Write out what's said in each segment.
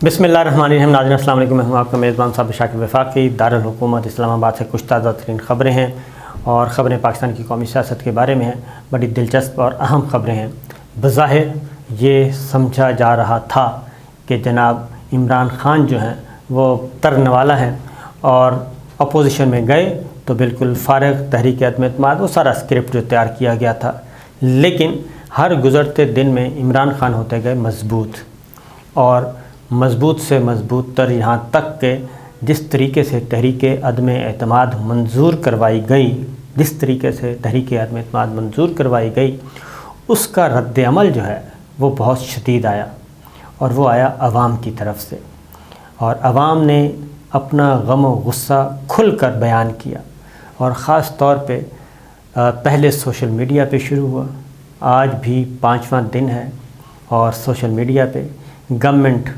بسم اللہ الرحمن الرحیم۔ ناظرین السلام علیکم، میں ہوں آپ کا میزبان صاحب شاکر وفاقی۔ دارالحکومت اسلام آباد سے کچھ تازہ ترین خبریں ہیں اور خبریں پاکستان کی قومی سیاست کے بارے میں ہیں۔ بڑی دلچسپ اور اہم خبریں ہیں۔ بظاہر یہ سمجھا جا رہا تھا کہ جناب عمران خان جو ہیں وہ ترنے والا ہیں اور اپوزیشن میں گئے تو بالکل فارغ تحریک عدم اعتماد، وہ سارا اسکرپٹ جو تیار کیا گیا تھا، لیکن ہر گزرتے دن میں عمران خان ہوتے گئے مضبوط، اور مضبوط سے مضبوط تر، یہاں تک کہ جس طریقے سے تحریک عدم اعتماد منظور کروائی گئی، اس کا رد عمل جو ہے وہ بہت شدید آیا، اور وہ آیا عوام کی طرف سے، اور عوام نے اپنا غم و غصہ کھل کر بیان کیا، اور خاص طور پہ پہلے سوشل میڈیا پہ شروع ہوا۔ آج بھی 5واں دن ہے اور سوشل میڈیا پہ گورنمنٹ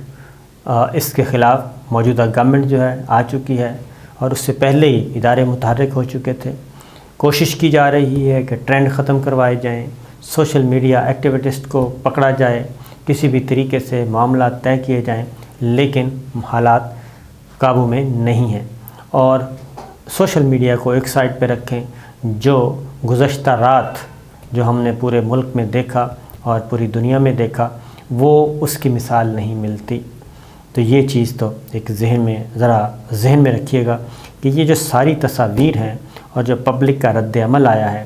اس کے خلاف، موجودہ گورنمنٹ جو ہے آ چکی ہے، اور اس سے پہلے ہی ادارے متحرک ہو چکے تھے۔ کوشش کی جا رہی ہے کہ ٹرینڈ ختم کروائے جائیں، سوشل میڈیا ایکٹیویسٹ کو پکڑا جائے، کسی بھی طریقے سے معاملات طے کیے جائیں، لیکن حالات قابو میں نہیں ہیں۔ اور سوشل میڈیا کو ایک سائڈ پہ رکھیں، جو گزشتہ رات جو ہم نے پورے ملک میں دیکھا اور پوری دنیا میں دیکھا، وہ اس کی مثال نہیں ملتی۔ تو یہ چیز تو ایک ذہن میں رکھیے گا کہ یہ جو ساری تصاویر ہیں اور جو پبلک کا رد عمل آیا ہے،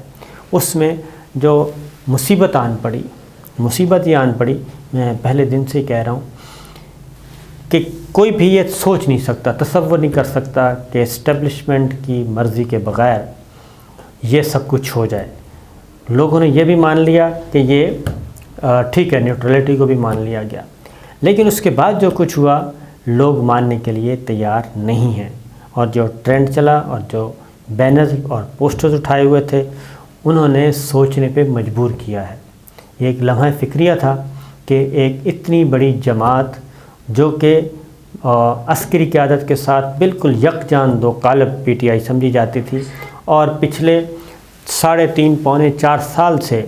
اس میں جو مصیبت یہ آن پڑی، میں پہلے دن سے کہہ رہا ہوں کہ کوئی بھی یہ سوچ نہیں سکتا، تصور نہیں کر سکتا کہ اسٹیبلشمنٹ کی مرضی کے بغیر یہ سب کچھ ہو جائے۔ لوگوں نے یہ بھی مان لیا کہ یہ ٹھیک ہے، نیوٹرلٹی کو بھی مان لیا گیا، لیکن اس کے بعد جو کچھ ہوا، لوگ ماننے کے لیے تیار نہیں ہیں، اور جو ٹرینڈ چلا اور جو بینرز اور پوسٹرز اٹھائے ہوئے تھے، انہوں نے سوچنے پہ مجبور کیا ہے۔ یہ ایک لمحہ فکریہ تھا کہ ایک اتنی بڑی جماعت جو کہ عسکری قیادت کے ساتھ بالکل یکجان دو قالب پی ٹی آئی سمجھی جاتی تھی، اور پچھلے 3.5 پونے 4 سال سے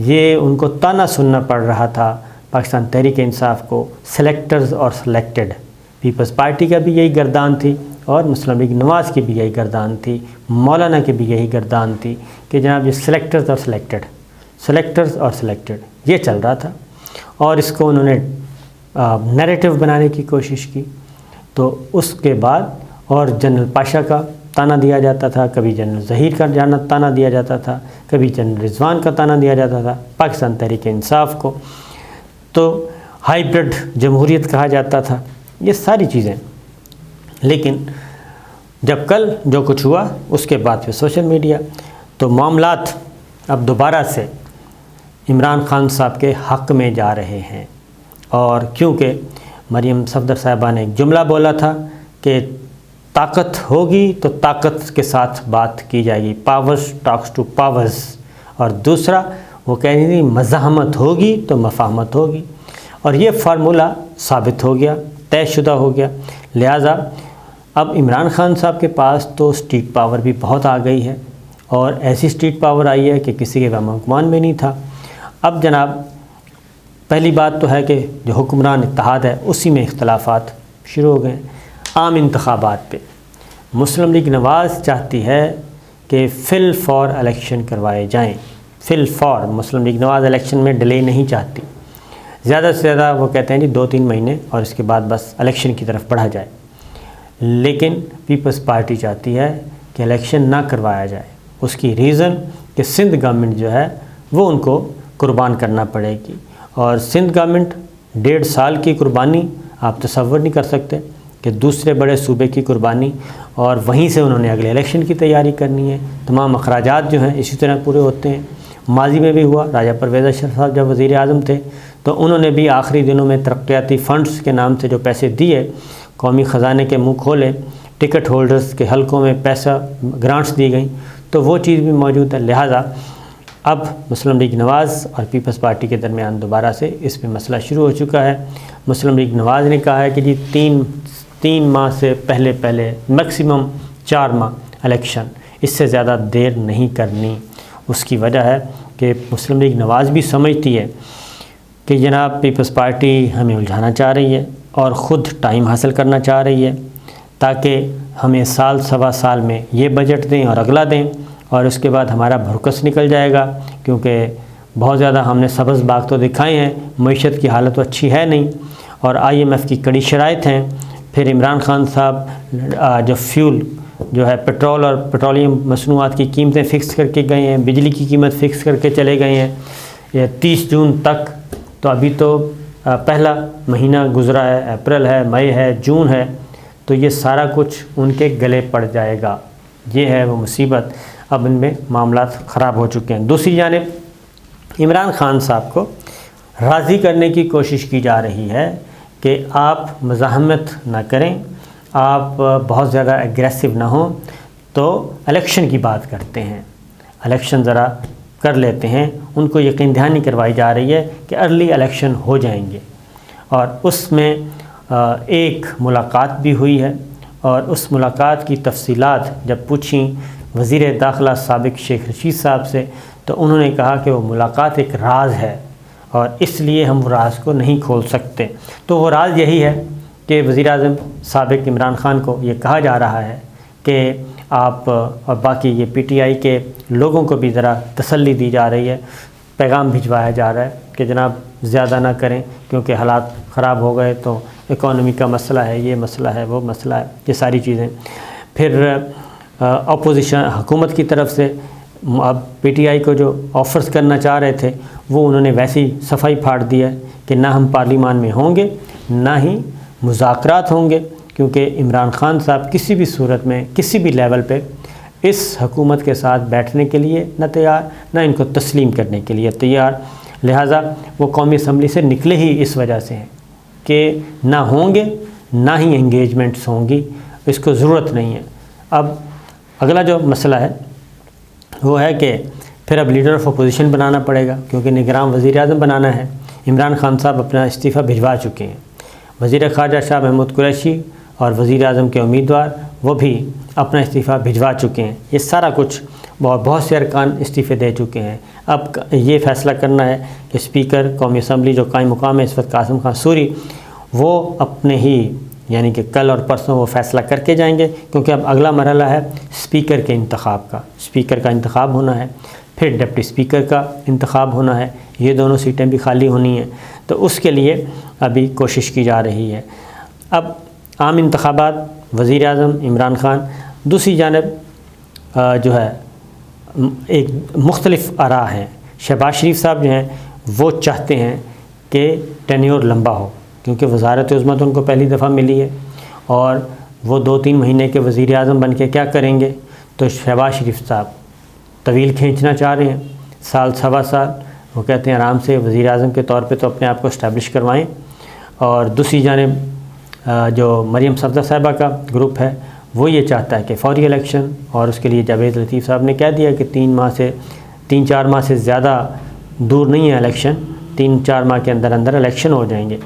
یہ ان کو تانا سننا پڑ رہا تھا پاکستان تحریک انصاف کو، سلیکٹرز اور سلیکٹڈ۔ پیپلز پارٹی کا بھی یہی گردان تھی، اور مسلم لیگ نواز کی بھی یہی گردان تھی، مولانا کی بھی یہی گردان تھی کہ جناب یہ سلیکٹرز اور سلیکٹڈ یہ چل رہا تھا، اور اس کو انہوں نے نیریٹو بنانے کی کوشش کی۔ تو اس کے بعد اور جنرل پاشا کا تانا دیا جاتا تھا، کبھی جنرل ظہیر کا تانا دیا جاتا تھا، کبھی جنرل رضوان کا تانا دیا جاتا تھا، پاکستان تحریک انصاف کو تو ہائیبرڈ جمہوریت کہا جاتا تھا، یہ ساری چیزیں۔ لیکن جب کل جو کچھ ہوا، اس کے بعد پھر سوشل میڈیا، تو معاملات اب دوبارہ سے عمران خان صاحب کے حق میں جا رہے ہیں، اور کیونکہ مریم صفدر صاحبہ نے ایک جملہ بولا تھا کہ طاقت ہوگی تو طاقت کے ساتھ بات کی جائے گی، پاورز ٹاکس ٹو پاورز، اور دوسرا وہ کہہ رہی تھی مزاحمت ہوگی تو مفاہمت ہوگی، اور یہ فارمولہ ثابت ہو گیا، طے شدہ ہو گیا۔ لہٰذا اب عمران خان صاحب کے پاس تو اسٹریٹ پاور بھی بہت آ گئی ہے، اور ایسی اسٹریٹ پاور آئی ہے کہ کسی کے وہم گمان میں نہیں تھا۔ اب جناب پہلی بات تو ہے کہ جو حکمران اتحاد ہے، اسی میں اختلافات شروع ہو گئے ہیں۔ عام انتخابات پہ مسلم لیگ نواز چاہتی ہے کہ فل فور الیکشن کروائے جائیں، مسلم لیگ نواز الیکشن میں ڈیلے نہیں چاہتی، زیادہ سے زیادہ وہ کہتے ہیں 2-3 مہینے، اور اس کے بعد بس الیکشن کی طرف بڑھا جائے۔ لیکن پیپلز پارٹی چاہتی ہے کہ الیکشن نہ کروایا جائے۔ اس کی ریزن کہ سندھ گورنمنٹ جو ہے وہ ان کو قربان کرنا پڑے گی، اور سندھ گورنمنٹ 1.5 سال کی قربانی آپ تصور نہیں کر سکتے کہ دوسرے بڑے صوبے کی قربانی، اور وہیں سے انہوں نے اگلے الیکشن کی تیاری کرنی ہے۔ تمام اخراجات جو ہیں اسی طرح پورے ہوتے ہیں۔ ماضی میں بھی ہوا، راجہ پرویز اشرف صاحب جب وزیر اعظم تھے تو انہوں نے بھی آخری دنوں میں ترقیاتی فنڈز کے نام سے جو پیسے دیے، قومی خزانے کے منہ کھولے، ٹکٹ ہولڈرز کے حلقوں میں پیسہ گرانٹس دی گئیں، تو وہ چیز بھی موجود ہے۔ لہٰذا اب مسلم لیگ نواز اور پیپلز پارٹی کے درمیان دوبارہ سے اس پہ مسئلہ شروع ہو چکا ہے۔ مسلم لیگ نواز نے کہا ہے کہ جی 3 ماہ سے پہلے میکسیمم 4 ماہ الیکشن، اس سے زیادہ دیر نہیں کرنی۔ اس کی وجہ ہے کہ مسلم لیگ نواز بھی سمجھتی ہے کہ جناب پیپلز پارٹی ہمیں الجھانا چاہ رہی ہے، اور خود ٹائم حاصل کرنا چاہ رہی ہے تاکہ ہمیں سال سوا سال میں یہ بجٹ دیں اور اگلا دیں، اور اس کے بعد ہمارا بھرکس نکل جائے گا، کیونکہ بہت زیادہ ہم نے سبز باغ تو دکھائے ہیں، معیشت کی حالت تو اچھی ہے نہیں، اور IMF کی کڑی شرائط ہیں۔ پھر عمران خان صاحب جو فیول جو ہے پٹرول اور پیٹرولیم مصنوعات کی قیمتیں فکس کر کے گئے ہیں، بجلی کی قیمت فکس کر کے چلے گئے ہیں یہ 30 جون تک، تو ابھی تو پہلا مہینہ گزرا ہے، اپریل ہے، مئی ہے، جون ہے، تو یہ سارا کچھ ان کے گلے پڑ جائے گا۔ یہ ہے وہ مصیبت، اب ان میں معاملات خراب ہو چکے ہیں۔ دوسری جانب عمران خان صاحب کو راضی کرنے کی کوشش کی جا رہی ہے کہ آپ مزاحمت نہ کریں، آپ بہت زیادہ ایگریسو نہ ہوں، تو الیکشن کی بات کرتے ہیں، الیکشن ذرا کر لیتے ہیں۔ ان کو یقین دہانی کروائی جا رہی ہے کہ ارلی الیکشن ہو جائیں گے، اور اس میں ایک ملاقات بھی ہوئی ہے، اور اس ملاقات کی تفصیلات جب پوچھیں وزیر داخلہ سابق شیخ رشید صاحب سے، تو انہوں نے کہا کہ وہ ملاقات ایک راز ہے، اور اس لیے ہم وہ راز کو نہیں کھول سکتے۔ تو وہ راز یہی ہے کہ وزیر اعظم سابق عمران خان کو یہ کہا جا رہا ہے کہ آپ، اور باقی یہ PTI کے لوگوں کو بھی ذرا تسلی دی جا رہی ہے، پیغام بھجوایا جا رہا ہے کہ جناب زیادہ نہ کریں، کیونکہ حالات خراب ہو گئے تو اکانومی کا مسئلہ ہے، یہ مسئلہ ہے، وہ مسئلہ ہے، یہ ساری چیزیں۔ پھر اپوزیشن حکومت کی طرف سے اب PTI کو جو آفرز کرنا چاہ رہے تھے وہ انہوں نے ویسی صفائی پھاڑ دیا ہے کہ نہ ہم پارلیمان میں ہوں گے، نہ ہی مذاکرات ہوں گے، کیونکہ عمران خان صاحب کسی بھی صورت میں کسی بھی لیول پہ اس حکومت کے ساتھ بیٹھنے کے لیے نہ تیار، نہ ان کو تسلیم کرنے کے لیے تیار، لہٰذا وہ قومی اسمبلی سے نکلے ہی اس وجہ سے ہیں کہ نہ ہوں گے، نہ ہی انگیجمنٹس ہوں گی، اس کو ضرورت نہیں ہے۔ اب اگلا جو مسئلہ ہے وہ ہے کہ پھر اب لیڈر آف اپوزیشن بنانا پڑے گا، کیونکہ نگران وزیر اعظم بنانا ہے۔ عمران خان صاحب اپنا استعفیٰ بھجوا چکے ہیں، وزیر خارجہ شاہ محمود قریشی اور وزیر اعظم کے امیدوار وہ بھی اپنا استعفیٰ بھجوا چکے ہیں۔ یہ سارا کچھ بہت سے ارکان استعفے دے چکے ہیں۔ اب یہ فیصلہ کرنا ہے کہ اسپیکر قومی اسمبلی جو قائم مقام ہے اس وقت قاسم خان سوری، وہ اپنے ہی یعنی کہ کل اور پرسوں وہ فیصلہ کر کے جائیں گے، کیونکہ اب اگلا مرحلہ ہے اسپیکر کے انتخاب کا، اسپیکر کا انتخاب ہونا ہے، پھر ڈپٹی اسپیکر کا انتخاب ہونا ہے، یہ دونوں سیٹیں بھی خالی ہونی ہیں، تو اس کے لیے ابھی کوشش کی جا رہی ہے۔ اب عام انتخابات، وزیر اعظم عمران خان، دوسری جانب جو ہے ایک مختلف آراء ہیں۔ شہباز شریف صاحب جو ہیں وہ چاہتے ہیں کہ ٹینیور لمبا ہو، کیونکہ وزارت عظمیٰ تو ان کو پہلی دفعہ ملی ہے، اور وہ 2-3 مہینے کے وزیر اعظم بن کے کیا کریں گے، تو شہباز شریف صاحب طویل کھینچنا چاہ رہے ہیں، سال سوا سال، وہ کہتے ہیں آرام سے وزیر اعظم کے طور پہ تو اپنے آپ کو اسٹیبلش کروائیں۔ اور دوسری جانب جو مریم صفدر صاحبہ کا گروپ ہے وہ یہ چاہتا ہے کہ فوری الیکشن، اور اس کے لیے جاوید لطیف صاحب نے کہہ دیا کہ 3-4 ماہ سے زیادہ دور نہیں ہے الیکشن، 3-4 ماہ کے اندر اندر الیکشن ہو جائیں گے،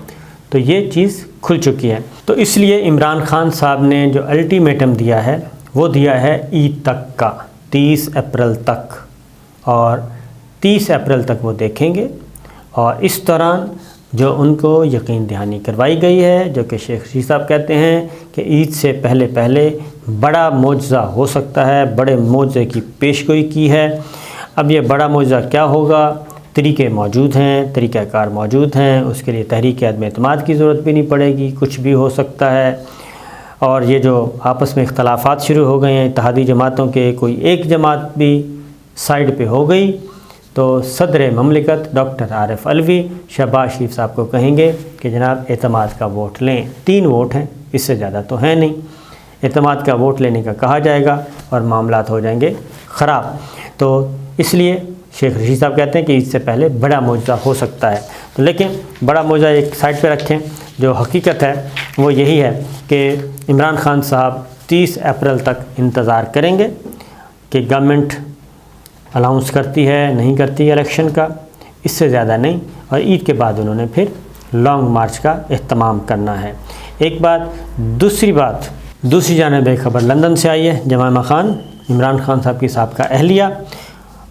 تو یہ چیز کھل چکی ہے۔ تو اس لیے عمران خان صاحب نے جو الٹیمیٹم دیا ہے وہ دیا ہے عید تک کا، 30 اپریل تک، اور 30 اپریل تک وہ دیکھیں گے، اور اس دوران جو ان کو یقین دہانی کروائی گئی ہے، جو کہ شیخ رشید صاحب کہتے ہیں کہ عید سے پہلے بڑا معجزہ ہو سکتا ہے، بڑے معجزے کی پیشگوئی کی ہے۔ اب یہ بڑا معجزہ کیا ہوگا، طریقے موجود ہیں، طریقہ کار موجود ہیں، اس کے لیے تحریک عدم اعتماد کی ضرورت بھی نہیں پڑے گی، کچھ بھی ہو سکتا ہے۔ اور یہ جو آپس میں اختلافات شروع ہو گئے ہیں اتحادی جماعتوں کے، کوئی ایک جماعت بھی سائیڈ پہ ہو گئی تو صدر مملکت ڈاکٹر عارف علوی شہباز شریف صاحب کو کہیں گے کہ جناب اعتماد کا ووٹ لیں، 3 ووٹ ہیں، اس سے زیادہ تو ہے نہیں، اعتماد کا ووٹ لینے کا کہا جائے گا اور معاملات ہو جائیں گے خراب۔ تو اس لیے شیخ رشید صاحب کہتے ہیں کہ عید سے پہلے بڑا معجزہ ہو سکتا ہے، تو لیکن بڑا معجزہ ایک سائڈ پہ رکھیں، جو حقیقت ہے وہ یہی ہے کہ عمران خان صاحب 30 اپریل تک انتظار کریں گے کہ گورنمنٹ الاؤنس کرتی ہے نہیں کرتی الیکشن کا، اس سے زیادہ نہیں، اور عید کے بعد انہوں نے پھر لانگ مارچ کا اہتمام کرنا ہے۔ ایک بات، دوسری جانب ایک خبر لندن سے آئی ہے، جمائمہ خان عمران خان صاحب کی سابقہ اہلیہ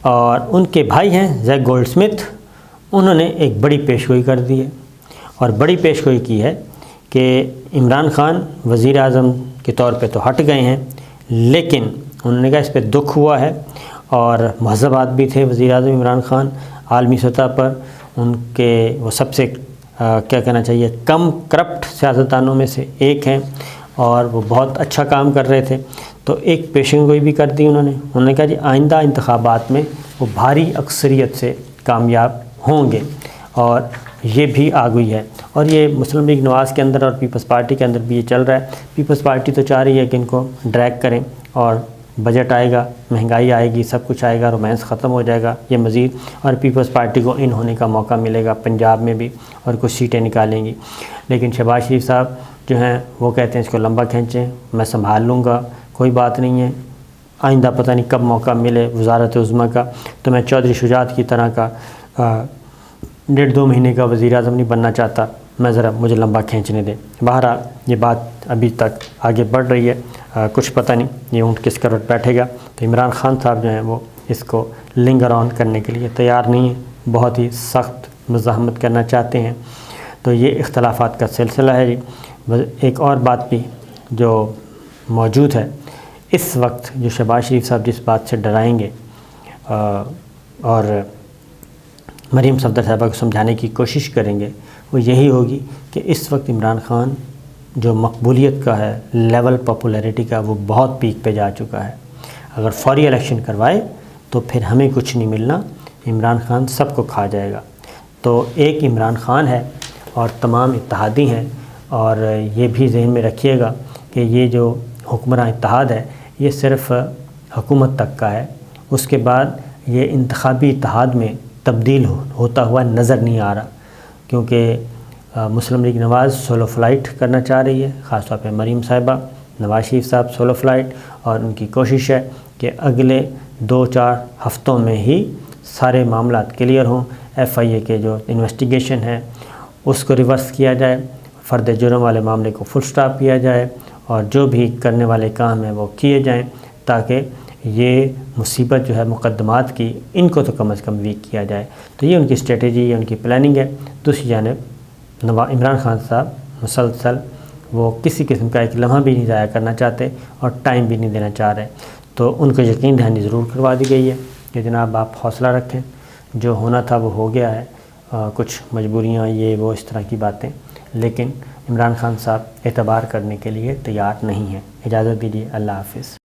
اور ان کے بھائی ہیں زیک گولڈ سمتھ، انہوں نے ایک بڑی پیشگوئی کر دی ہے، اور بڑی پیشگوئی کی ہے کہ عمران خان وزیر اعظم کے طور پہ تو ہٹ گئے ہیں، لیکن انہوں نے کہا اس پہ دکھ ہوا ہے، اور مہذب آدمی تھے وزیر اعظم عمران خان، عالمی سطح پر ان کے وہ سب سے کیا کہنا چاہیے کم کرپٹ سیاستدانوں میں سے ایک ہیں، اور وہ بہت اچھا کام کر رہے تھے۔ تو ایک پیشن گوئی بھی کر دی انہوں نے کہا جی آئندہ انتخابات میں وہ بھاری اکثریت سے کامیاب ہوں گے، اور یہ بھی آ گئی ہے۔ اور یہ مسلم لیگ نواز کے اندر اور پیپلز پارٹی کے اندر بھی یہ چل رہا ہے۔ پیپلز پارٹی تو چاہ رہی ہے کہ ان کو ڈریگ کریں، اور بجٹ آئے گا، مہنگائی آئے گی، سب کچھ آئے گا، رومانس ختم ہو جائے گا یہ مزید، اور پیپلز پارٹی کو ان ہونے کا موقع ملے گا پنجاب میں بھی، اور کچھ سیٹیں نکالیں گی۔ لیکن شہباز شریف صاحب جو ہیں وہ کہتے ہیں اس کو لمبا کھینچیں، میں سنبھال لوں گا، کوئی بات نہیں ہے، آئندہ پتہ نہیں کب موقع ملے وزارت عظمیٰ کا، تو میں چودھری شجاعت کی طرح کا 1.5-2 مہینے کا وزیر اعظم نہیں بننا چاہتا، میں ذرا مجھے لمبا کھینچنے دیں۔ بہرحال یہ بات ابھی تک آگے بڑھ رہی ہے، کچھ پتہ نہیں یہ اونٹ کس کروٹ بیٹھے گا۔ تو عمران خان صاحب جو ہیں وہ اس کو لنگر آن کرنے کے لیے تیار نہیں ہیں، بہت ہی سخت مزاحمت کرنا چاہتے ہیں۔ تو یہ اختلافات کا سلسلہ ہے جی۔ ایک اور بات بھی جو موجود ہے اس وقت، جو شہباز شریف صاحب جس بات سے ڈرائیں گے اور مریم صفدر صاحبہ کو سمجھانے کی کوشش کریں گے، وہ یہی ہوگی کہ اس وقت عمران خان جو مقبولیت کا ہے، لیول پاپولیرٹی کا، وہ بہت پیک پہ جا چکا ہے۔ اگر فوری الیکشن کروائے تو پھر ہمیں کچھ نہیں ملنا، عمران خان سب کو کھا جائے گا۔ تو ایک عمران خان ہے اور تمام اتحادی ہیں، اور یہ بھی ذہن میں رکھیے گا کہ یہ جو حکمراں اتحاد ہے یہ صرف حکومت تک کا ہے، اس کے بعد یہ انتخابی اتحاد میں تبدیل ہوتا ہوا نظر نہیں آ رہا، کیونکہ مسلم لیگ نواز سولو فلائٹ کرنا چاہ رہی ہے، خاص طور پہ مریم صاحبہ، نواز شریف صاحب سولو فلائٹ، اور ان کی کوشش ہے کہ اگلے 2-4 ہفتوں میں ہی سارے معاملات کلیئر ہوں، FIA کے جو انویسٹیگیشن ہے اس کو ریورس کیا جائے، فرد جرم والے معاملے کو فل سٹاپ کیا جائے، اور جو بھی کرنے والے کام ہیں وہ کیے جائیں، تاکہ یہ مصیبت جو ہے مقدمات کی، ان کو تو کم از کم ویک کیا جائے۔ تو یہ ان کی اسٹریٹجی، یہ ان کی پلاننگ ہے۔ دوسری جانب عمران خان صاحب مسلسل وہ کسی قسم کا ایک لمحہ بھی نہیں ضائع کرنا چاہتے، اور ٹائم بھی نہیں دینا چاہ رہے۔ تو ان کو یقین دہانی ضرور کروا دی گئی ہے کہ جناب آپ حوصلہ رکھیں، جو ہونا تھا وہ ہو گیا ہے، کچھ مجبوریاں یہ وہ اس طرح کی باتیں، لیکن عمران خان صاحب اعتبار کرنے کے لیے تیار نہیں ہیں۔ اجازت دیجیے، اللہ حافظ۔